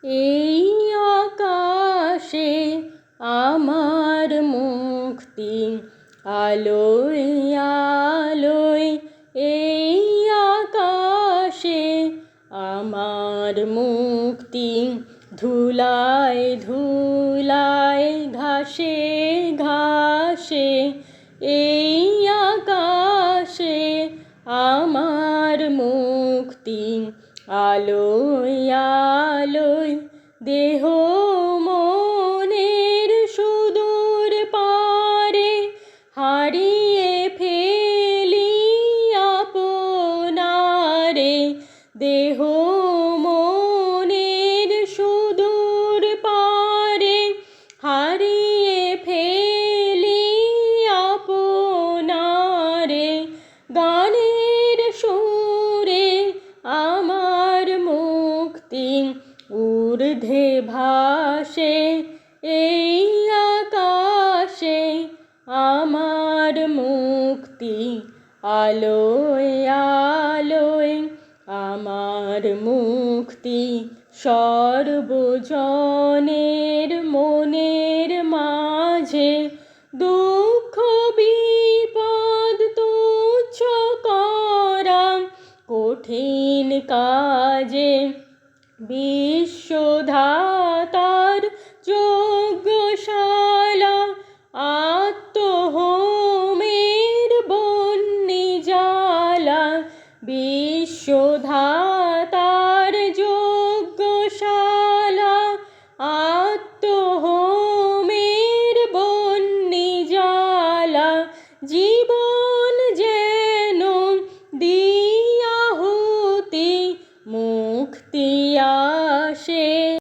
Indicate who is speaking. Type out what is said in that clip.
Speaker 1: এই আকাশে আমার মুক্তি, আলোয় আলোয় এই আকাশে আমার মুক্তি, ধুলায় ধুলায় ঘাসে ঘাসে এই আকাশে আমার মুক্তি, আলোয় আলোয় দেহ মনের সুদূর পারে হারিয়ে ফেলি আপনারে, দেহ মনের সুদূর পারে হারিয়ে ফেলি আপনারে, গানের সুরে আমার মুক্তি, ঊর্ধ্বে ভাসে এই আকাশে আমার মুক্তি, আলোয় আলোয় আমার মুক্তি, সর্বজনের মনের মাঝে দুঃখ বিপদ তুচ্ছ করা কঠিন কাজে বিশ্বধাতার